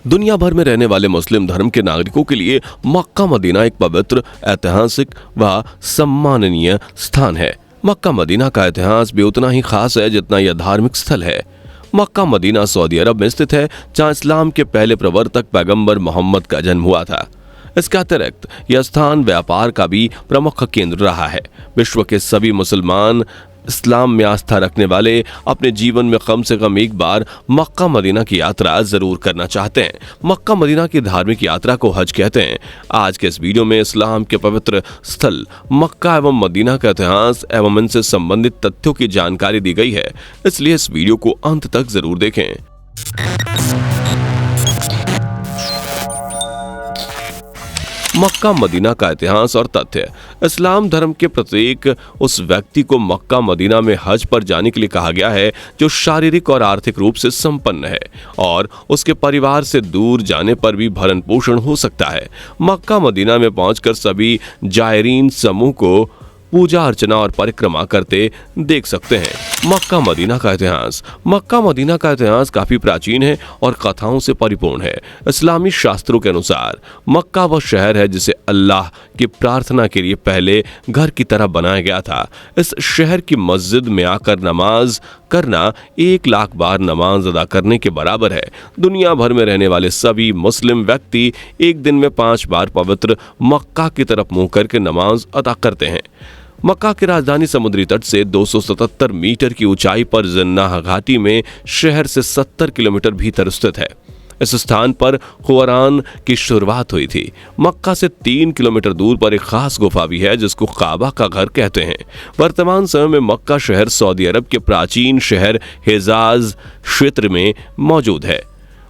दुनिया भर में रहने वाले मुस्लिम धर्म के नागरिकों के लिए मक्का मदीना एक पवित्र, ऐतिहासिक व सम्माननीय स्थान है। मक्का मदीना का इतिहास भी उतना ही खास है जितना यह धार्मिक स्थल है। मक्का मदीना सऊदी अरब में स्थित है, जहां इस्लाम के पहले प्रवर्तक पैगंबर मोहम्मद का जन्म हुआ था। इसके अतिरिक्त यह स्थान व्यापार का भी प्रमुख केंद्र रहा है। विश्व के सभी मुसलमान इस्लाम में आस्था रखने वाले अपने जीवन में कम से कम एक बार मक्का मदीना की यात्रा जरूर करना चाहते हैं। मक्का मदीना की धार्मिक यात्रा को हज कहते हैं। आज के इस वीडियो में इस्लाम के पवित्र स्थल मक्का एवं मदीना का इतिहास एवं इनसे संबंधित तथ्यों की जानकारी दी गई है, इसलिए इस वीडियो को अंत तक जरूर देखें। मक्का मदीना का इतिहास और तथ्य। इस्लाम धर्म के प्रत्येक उस व्यक्ति को मक्का मदीना में हज पर जाने के लिए कहा गया है जो शारीरिक और आर्थिक रूप से संपन्न है और उसके परिवार से दूर जाने पर भी भरण पोषण हो सकता है। मक्का मदीना में पहुंचकर सभी जायरीन समूह को पूजा अर्चना और परिक्रमा करते देख सकते हैं। मक्का मदीना का इतिहास। मक्का मदीना का इतिहास काफी प्राचीन है और कथाओं से परिपूर्ण है। इस्लामी शास्त्रों के अनुसार मक्का वह शहर है जिसे अल्लाह की प्रार्थना के लिए पहले घर की तरह बनाया गया था। इस शहर की मस्जिद में आकर नमाज करना 1 लाख बार नमाज अदा करने के बराबर है। दुनिया भर में रहने वाले सभी मुस्लिम व्यक्ति एक दिन में 5 बार पवित्र मक्का की तरफ मुंह करके नमाज अदा करते हैं। मक्का की राजधानी समुद्री तट से 277 मीटर की ऊंचाई पर जिन्नाह घाटी में शहर से 70 किलोमीटर भीतर स्थित है। इस स्थान पर कुरान की शुरुआत हुई थी। मक्का से 3 किलोमीटर दूर पर एक खास गुफा भी है जिसको काबा का घर कहते हैं। वर्तमान समय में मक्का शहर सऊदी अरब के प्राचीन शहर हिजाज क्षेत्र में मौजूद है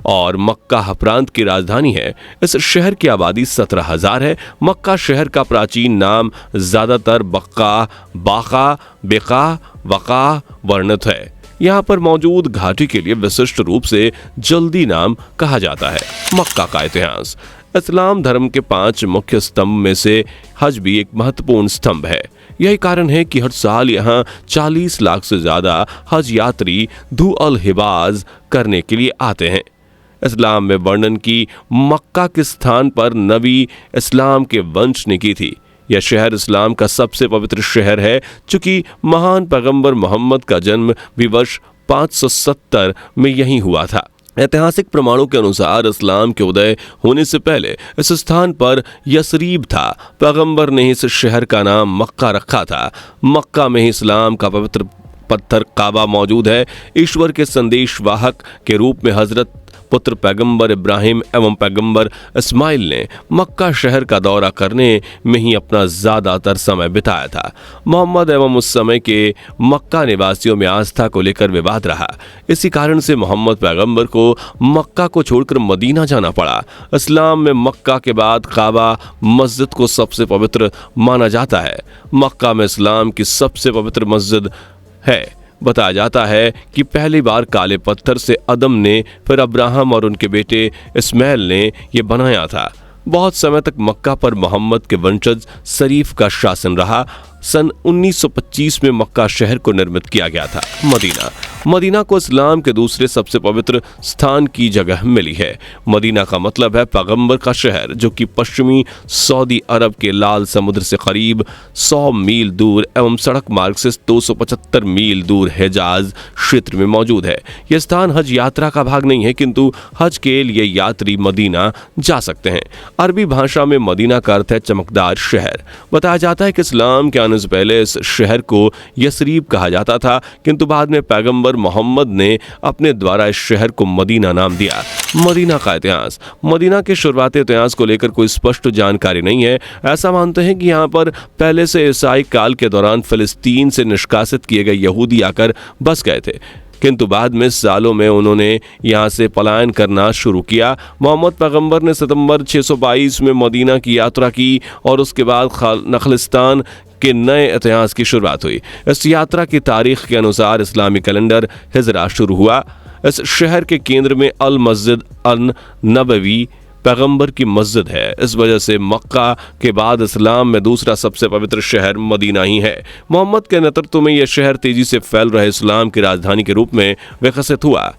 और मक्का प्रांत की राजधानी है। इस शहर की आबादी 17,000 है। मक्का शहर का प्राचीन नाम ज्यादातर बक्का, बाका, बेका, वका वर्णित है। यहाँ पर मौजूद घाटी के लिए विशिष्ट रूप से जल्दी नाम कहा जाता है। मक्का का इतिहास। इस्लाम धर्म के 5 मुख्य स्तंभ में से हज भी एक महत्वपूर्ण स्तंभ है। यही कारण है कि हर साल यहाँ 40 लाख से ज्यादा हज यात्री धू अल हिबाज करने के लिए आते हैं। इस्लाम में वर्णन की मक्का के स्थान पर नबी इस्लाम के वंश ने की थी। यह शहर इस्लाम का सबसे पवित्र शहर है, चूंकि महान पैगंबर मोहम्मद का जन्म भी वर्ष 570 में यहीं हुआ था। ऐतिहासिक प्रमाणों के अनुसार इस्लाम के उदय होने से पहले इस स्थान पर यसरीब था। पैगंबर ने इस शहर का नाम मक्का रखा था। मक्का में ही इस्लाम का पवित्र पत्थर काबा मौजूद है। ईश्वर के संदेशवाहक के रूप में हजरत पुत्र पैगंबर इब्राहिम एवं पैगंबर इस्माइल ने मक्का शहर का दौरा करने में ही अपना ज्यादातर समय बिताया था। मोहम्मद एवं उस समय के मक्का निवासियों में आस्था को लेकर विवाद रहा। इसी कारण से मोहम्मद पैगंबर को मक्का को छोड़कर मदीना जाना पड़ा। इस्लाम में मक्का के बाद काबा मस्जिद को सबसे पवित्र माना जाता है। मक्का में इस्लाम की सबसे पवित्र मस्जिद है। बताया जाता है कि पहली बार काले पत्थर से अदम ने, फिर अब्राहम और उनके बेटे इस्माइल ने यह बनाया था। बहुत समय तक मक्का पर मोहम्मद के वंशज शरीफ का शासन रहा। सन 1925 में मक्का शहर को निर्मित किया गया था। मदीना। मदीना को इस्लाम के दूसरे सबसे पवित्र स्थान की जगह मिली है। मदीना का मतलब है पैगंबर का शहर, जो कि पश्चिमी सऊदी अरब के लाल समुद्र से करीब 100 मील दूर एवं सड़क मार्ग से 275 मील दूर हिजाज क्षेत्र में मौजूद है। यह स्थान हज यात्रा का भाग नहीं है, किंतु हज के लिए यात्री मदीना जा सकते हैं। अरबी भाषा में मदीना का अर्थ है चमकदार शहर। बताया जाता है कि इस्लाम के आने से पहले इस शहर को यसरीब कहा जाता था, किंतु बाद में पैगंबर मोहम्मद ने अपने द्वारा इस शहर को मदीना नाम दिया। मदीना का इतिहास। मदीना के शुरुआती इतिहास को लेकर कोई स्पष्ट जानकारी नहीं है। ऐसा मानते हैं कि यहाँ पर पहले से ईसाई काल के दौरान फिलिस्तीन से निष्कासित किए गए यहूदी आकर बस गए थे, किंतु बाद में सालों में उन्होंने यहाँ से पलायन करना शुरू किया। मोहम्मद पैगंबर ने सितंबर 622 में मदीना की यात्रा की और उसके बाद नखलिस्तान के नए इतिहास की शुरुआत हुई। इस यात्रा की तारीख के अनुसार इस्लामी कैलेंडर हिजरा शुरू हुआ। इस शहर के केंद्र में अल मस्जिद अन नबवी पैगंबर की मस्जिद है। इस वजह से मक्का के बाद इस्लाम में दूसरा सबसे पवित्र शहर मदीना ही है। मोहम्मद के नेतृत्व में यह शहर तेजी से फैल रहे इस्लाम की राजधानी के रूप में विकसित हुआ।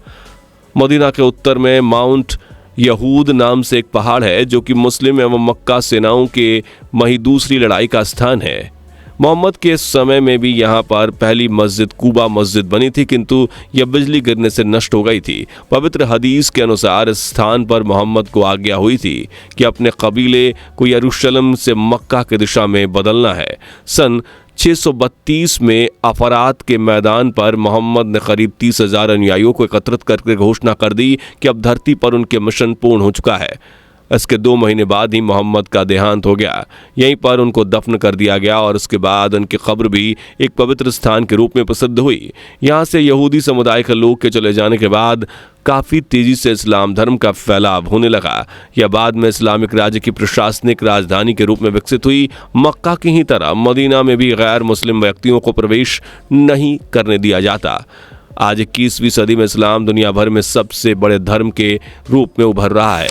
मदीना के उत्तर में माउंट यहूद नाम से एक पहाड़ है जो कि मुस्लिम एवं मक्का सेनाओं के वही दूसरी लड़ाई का स्थान है। मोहम्मद के समय में भी यहाँ पर पहली मस्जिद कुबा मस्जिद बनी थी, किंतु यह बिजली गिरने से नष्ट हो गई थी। पवित्र हदीस के अनुसार इस स्थान पर मोहम्मद को आज्ञा हुई थी कि अपने कबीले को यरूशलेम से मक्का की दिशा में बदलना है। सन 632 में अफरात के मैदान पर मोहम्मद ने करीब 30,000 अनुयायियों को एकत्रित करके घोषणा कर दी कि अब धरती पर उनके मिशन पूर्ण हो चुका है। इसके 2 महीने बाद ही मोहम्मद का देहांत हो गया। यहीं पर उनको दफन कर दिया गया और उसके बाद उनकी कब्र भी एक पवित्र स्थान के रूप में प्रसिद्ध हुई। यहाँ से यहूदी समुदाय के लोग के चले जाने के बाद काफ़ी तेज़ी से इस्लाम धर्म का फैलाव होने लगा। यह बाद में इस्लामिक राज्य की प्रशासनिक राजधानी के रूप में विकसित हुई। मक्का की ही तरह मदीना में भी गैर मुस्लिम व्यक्तियों को प्रवेश नहीं करने दिया जाता। आज 21वीं सदी में इस्लाम दुनिया भर में सबसे बड़े धर्म के रूप में उभर रहा है।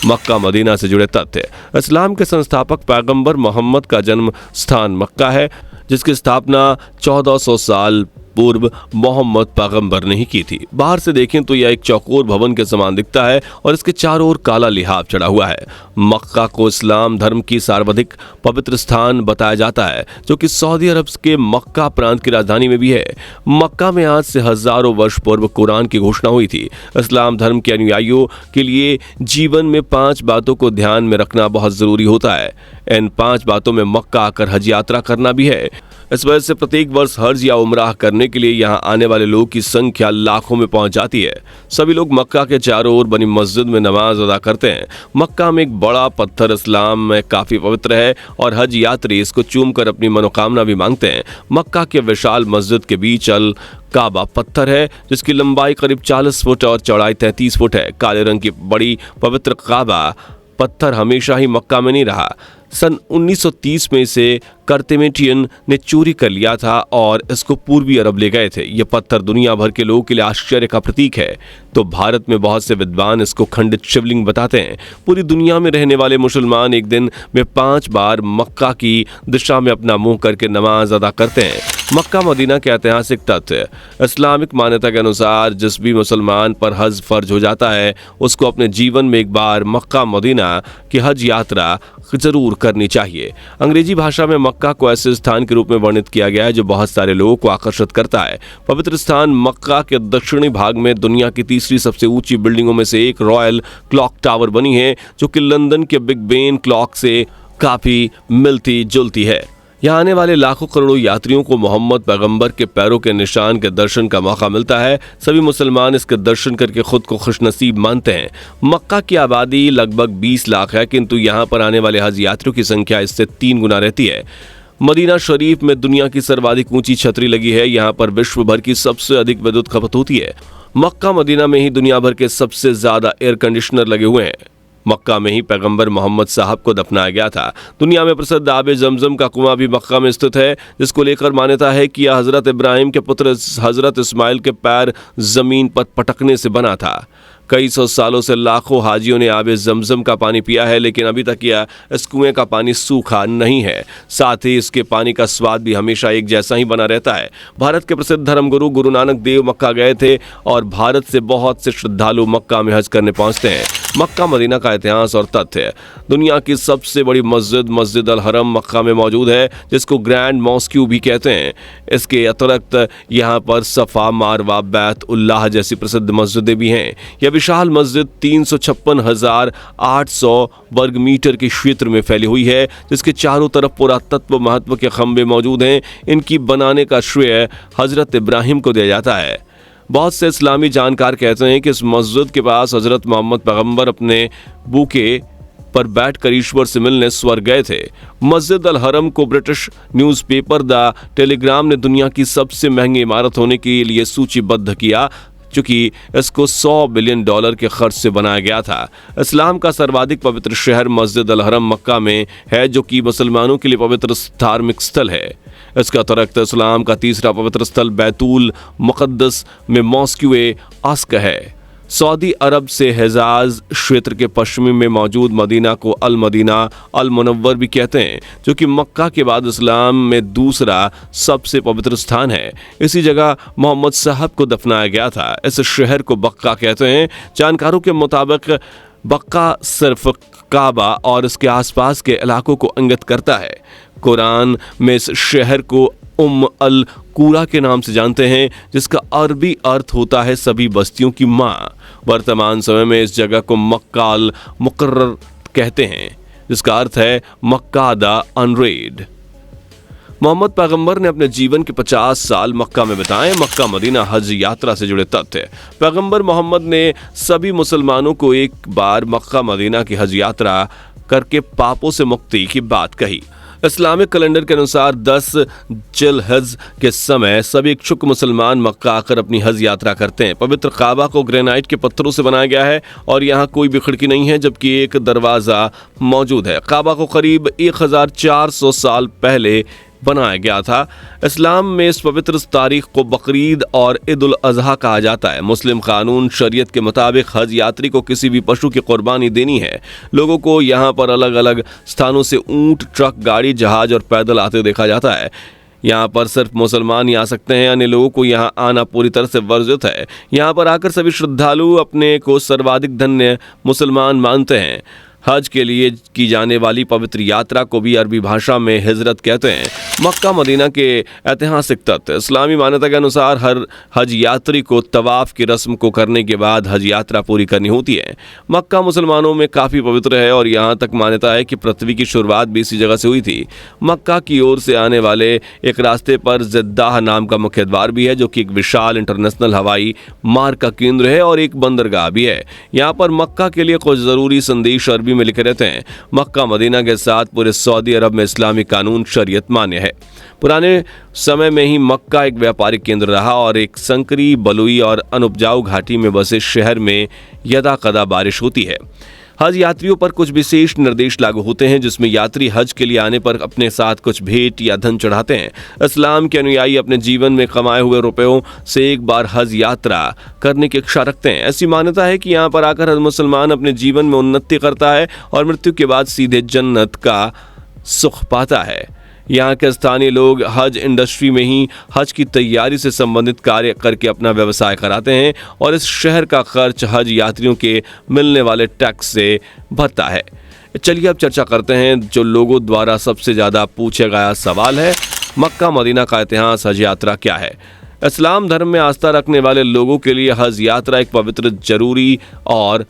मक्का मदीना से जुड़े तथ्य। इस्लाम के संस्थापक पैगंबर मोहम्मद का जन्म स्थान मक्का है, जिसकी स्थापना 1400 साल पूर्व मोहम्मद पैगंबर ने ही की थी। बाहर से देखें तो यह एक चौकोर भवन के समान दिखता है और इसके चारों ओर काला लिहाफ चढ़ा हुआ है। मक्का को इस्लाम धर्म की सर्वाधिक पवित्र स्थान बताया जाता है, जो कि सऊदी अरब के मक्का प्रांत की राजधानी में भी है। मक्का में आज से हजारों वर्ष पूर्व कुरान की घोषणा हुई थी। इस्लाम धर्म के अनुयायियों के लिए जीवन में 5 बातों को ध्यान में रखना बहुत जरूरी होता है। इन 5 बातों में मक्का आकर हज यात्रा करना भी है। इस वजह से प्रत्येक वर्ष हज या उमराह करने के लिए यहाँ आने वाले लोगों की संख्या लाखों में पहुंच जाती है। सभी लोग मक्का के चारों ओर बनी मस्जिद में नमाज अदा करते हैं। मक्का में एक बड़ा पत्थर इस्लाम में काफी पवित्र है और हज यात्री इसको चूमकर अपनी मनोकामना भी मांगते हैं। मक्का के विशाल मस्जिद के बीच अल काबा पत्थर है, जिसकी लंबाई करीब 40 फुट और चौड़ाई 33 फुट है। काले रंग की बड़ी पवित्र काबा पत्थर हमेशा ही मक्का में नहीं रहा। सन 1930 में इसे कर्तेमेटियन ने चोरी कर लिया था और इसको पूर्वी अरब ले गए थे। यह पत्थर दुनिया भर के लोगों के लिए आश्चर्य का प्रतीक है। तो भारत में बहुत से विद्वान इसको खंडित शिवलिंग बताते हैं। पूरी दुनिया में रहने वाले मुसलमान एक दिन में 5 बार मक्का की दिशा में अपना मुंह करके नमाज अदा करते हैं। मक्का मदीना के ऐतिहासिक तथ्य। इस्लामिक मान्यता के अनुसार जिस भी मुसलमान पर हज फर्ज हो जाता है, उसको अपने जीवन में एक बार मक्का मदीना की हज यात्रा जरूर करनी चाहिए। अंग्रेजी भाषा में मक्का को ऐसे स्थान के रूप में वर्णित किया गया है जो बहुत सारे लोगों को आकर्षित करता है। पवित्र स्थान मक्का के दक्षिणी भाग में दुनिया की तीसरी सबसे ऊंची बिल्डिंगों में से एक रॉयल क्लॉक टावर बनी है, जो कि लंदन के बिग बेन क्लॉक से काफी मिलती जुलती है। यहाँ आने वाले लाखों करोड़ों यात्रियों को मोहम्मद पैगंबर के पैरों के निशान के दर्शन का मौका मिलता है। सभी मुसलमान इसके दर्शन करके खुद को खुशनसीब मानते हैं। मक्का की आबादी लगभग 20 लाख है, किंतु यहाँ पर आने वाले हज यात्रियों की संख्या इससे 3 गुना रहती है। मदीना शरीफ में दुनिया की सर्वाधिक ऊंची छतरी लगी है। यहाँ पर विश्व भर की सबसे अधिक विद्युत खपत होती है। मक्का मदीना में ही दुनिया भर के सबसे ज्यादा एयर कंडीशनर लगे हुए हैं। मक्का में ही पैगंबर मोहम्मद साहब को दफनाया गया था। दुनिया में प्रसिद्ध आबे जमजम का कुआं भी मक्का में स्थित है, जिसको लेकर मान्यता है कि यह हजरत इब्राहिम के पुत्र हजरत इस्माइल के पैर जमीन पर पटकने से बना था। कई 100 सालों से लाखों हाजियों ने आबे जमजम का पानी पिया है, लेकिन अभी तक यह इस कुएं का पानी सूखा नहीं है। साथ ही इसके पानी का स्वाद भी हमेशा एक जैसा ही बना रहता है। भारत के प्रसिद्ध धर्मगुरु गुरु नानक देव मक्का गए थे और भारत से बहुत से श्रद्धालु मक्का में हज करने पहुंचते हैं। मक्का मदीना का इतिहास और तथ्य। दुनिया की सबसे बड़ी मस्जिद मस्जिद अल हरम मक्का में मौजूद है, जिसको ग्रैंड मॉस्क्यू भी कहते हैं। इसके अतिरिक्त यहाँ पर सफा, मारवा, बैत उल्लाह जैसी प्रसिद्ध मस्जिदें भी हैं। यह विशाल मस्जिद 356,800 वर्ग मीटर के क्षेत्र में फैली हुई है, जिसके चारों तरफ पुरातत्व महत्व के खंभे मौजूद हैं। इनकी बनाने का श्रेय हजरत इब्राहिम को दिया जाता है। बहुत से इस्लामी जानकार कहते हैं कि इस मस्जिद के पास हजरत मोहम्मद पैगंबर अपने बूके पर बैठकर ईश्वर से मिलने स्वर्ग गए थे। मस्जिद अल हरम को ब्रिटिश न्यूज़पेपर द टेलीग्राफ ने दुनिया की सबसे महंगी इमारत होने के लिए सूचीबद्ध किया, चूंकि इसको $100 बिलियन के खर्च से बनाया गया था। इस्लाम का सर्वाधिक पवित्र शहर मस्जिद अल हरम मक्का में है, जो कि मुसलमानों के लिए पवित्र धार्मिक स्थल है। इसका अतिरिक्त इस्लाम का तीसरा पवित्र स्थल बैतुल मुक़द्दस में मॉस्क्वे अस्क है। सऊदी अरब से हिजाज क्षेत्र के पश्चिमी में मौजूद मदीना को अल मदीना अल मुनव्वर भी कहते हैं, जो कि मक्का के बाद इस्लाम में दूसरा सबसे पवित्र स्थान है। इसी जगह मोहम्मद साहब को दफनाया गया था। इस शहर को बक्का कहते हैं। जानकारों के मुताबिक मक्का सिर्फ काबा और इसके आसपास के इलाकों को इंगित करता है। कुरान में इस शहर को अल कूरा के नाम से जानते हैं, जिसका अरबी अर्थ होता है सभी बस्तियों की माँ। वर्तमान समय में इस जगह को मक्का अल मुकर्रर कहते हैं, जिसका अर्थ है मक्का द अनरेड। मोहम्मद पैगंबर ने अपने जीवन के 50 साल मक्का में बिताए। मक्का मदीना हज यात्रा से जुड़े तथ्य। पैगंबर मोहम्मद ने सभी मुसलमानों को एक बार मक्का मदीना की हज यात्रा करके पापों से मुक्ति की बात कही। इस्लामिक कैलेंडर के अनुसार 10 जिलहज के समय सभी इच्छुक मुसलमान मक्का आकर अपनी हज यात्रा करते हैं। पवित्र काबा को ग्रेनाइट के पत्थरों से बनाया गया है और यहाँ कोई भी खिड़की नहीं है, जबकि एक दरवाज़ा मौजूद है। काबा को करीब 1400 साल पहले बनाया गया था। इस्लाम में इस पवित्र तारीख को बकरीद और ईद उल अज़हा कहा जाता है। मुस्लिम कानून शरीयत के मुताबिक हज यात्री को किसी भी पशु की कुर्बानी देनी है। लोगों को यहाँ पर अलग अलग स्थानों से ऊंट, ट्रक, गाड़ी, जहाज और पैदल आते देखा जाता है। यहाँ पर सिर्फ मुसलमान ही आ सकते हैं, अन्य लोगों को यहाँ आना पूरी तरह से वर्जित है। यहाँ पर आकर सभी श्रद्धालु अपने को सर्वाधिक धन्य मुसलमान मानते हैं। हज के लिए की जाने वाली पवित्र यात्रा को भी अरबी भाषा में हिजरत कहते हैं। मक्का मदीना के ऐतिहासिक तथ्य। इस्लामी मान्यता के अनुसार हर हज यात्री को तवाफ की रस्म को करने के बाद हज यात्रा पूरी करनी होती है। मक्का मुसलमानों में काफ़ी पवित्र है और यहाँ तक मान्यता है कि पृथ्वी की शुरुआत भी इसी जगह से हुई थी। मक्का की ओर से आने वाले एक रास्ते पर जिद्दाह नाम का मुख्य द्वार भी है, जो कि एक विशाल इंटरनेशनल हवाई मार्ग का केंद्र है और एक बंदरगाह भी है। यहाँ पर मक्का के लिए कुछ ज़रूरी संदेश अरबी में लिखे रहते हैं। मक्का मदीना के साथ पूरे सऊदी अरब में इस्लामी कानून शरीयत मान्य है। पुराने समय में ही मक्का एक व्यापारिक केंद्र रहा और एक संकरी, बलुई और अनुपजाऊ घाटी में बसे शहर में यदा कदा बारिश होती है। हज यात्रियों पर कुछ विशेष निर्देश लागू होते हैं, जिसमें यात्री हज के लिए आने पर अपने साथ कुछ भेंट या धन चढ़ाते हैं। इस्लाम के अनुयायी अपने जीवन में कमाए हुए रुपयों से एक बार हज यात्रा करने की इच्छा रखते हैं। ऐसी मान्यता है कि यहाँ पर आकर हर मुसलमान अपने जीवन में उन्नति करता है और मृत्यु के बाद सीधे जन्नत का सुख पाता है। यहाँ के स्थानीय लोग हज इंडस्ट्री में ही हज की तैयारी से संबंधित कार्य करके अपना व्यवसाय कराते हैं और इस शहर का खर्च हज यात्रियों के मिलने वाले टैक्स से भरता है। चलिए अब चर्चा करते हैं जो लोगों द्वारा सबसे ज़्यादा पूछा गया सवाल है, मक्का मदीना का इतिहास, हज यात्रा क्या है। इस्लाम धर्म में आस्था रखने वाले लोगों के लिए हज यात्रा एक पवित्र, जरूरी और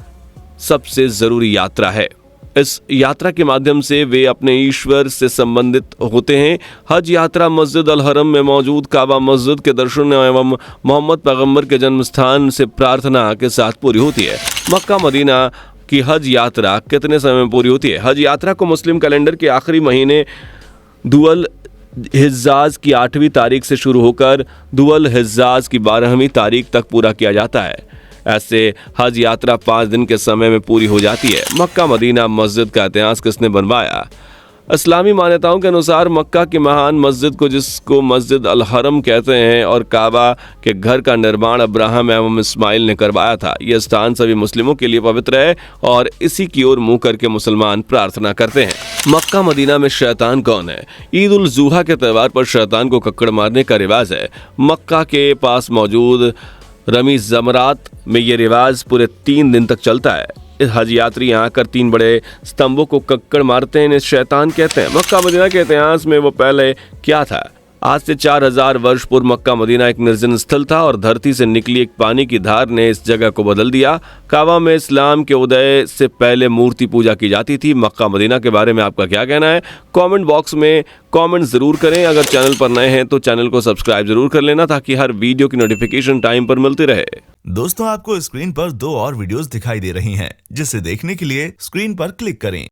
सबसे ज़रूरी यात्रा है। इस यात्रा के माध्यम से वे अपने ईश्वर से संबंधित होते हैं। हज यात्रा मस्जिद अल हरम में मौजूद काबा मस्जिद के दर्शन एवं मोहम्मद पैगंबर के जन्म स्थान से प्रार्थना के साथ पूरी होती है। मक्का मदीना की हज यात्रा कितने समय में पूरी होती है? हज यात्रा को मुस्लिम कैलेंडर के आखिरी महीने दुअल हिज्जाज की 8वीं तारीख से शुरू होकर दुअल हिज्जाज की 12वीं तारीख तक पूरा किया जाता है। ऐसे हज यात्रा 5 दिन के समय में पूरी हो जाती है। मक्का मदीना मस्जिद का इतिहास किसने बनवाया? इस्लामी मान्यताओं के अनुसार मक्का की महान मस्जिद को, जिसको मस्जिद अल हरम कहते हैं, और काबा के घर का निर्माण अब्राहम एवं इस्माइल ने करवाया था। यह स्थान सभी मुस्लिमों के लिए पवित्र है और इसी की ओर मुंह करके मुसलमान प्रार्थना करते हैं। मक्का मदीना में शैतान कौन है? ईद उल जुहा के त्यौहार पर शैतान को कक्कड़ मारने का रिवाज है। मक्का के पास मौजूद रमी जमरात में ये रिवाज पूरे 3 दिन तक चलता है। इस हज यात्री यहाँ आकर 3 बड़े स्तंभों को कक्कड़ मारते हैं, इन्हें शैतान कहते हैं। मक्का मदीना के इतिहास में वो पहले क्या था? आज से 4000 वर्ष पूर्व मक्का मदीना एक निर्जन स्थल था और धरती से निकली एक पानी की धार ने इस जगह को बदल दिया। काबा में इस्लाम के उदय से पहले मूर्ति पूजा की जाती थी। मक्का मदीना के बारे में आपका क्या कहना है? कमेंट बॉक्स में कमेंट जरूर करें। अगर चैनल पर नए हैं तो चैनल को सब्सक्राइब जरूर कर लेना, ताकि हर वीडियो की नोटिफिकेशन टाइम पर मिलती रहे। दोस्तों, आपको स्क्रीन पर 2 और वीडियोस दिखाई दे रही हैं, जिसे देखने के लिए स्क्रीन पर क्लिक करें।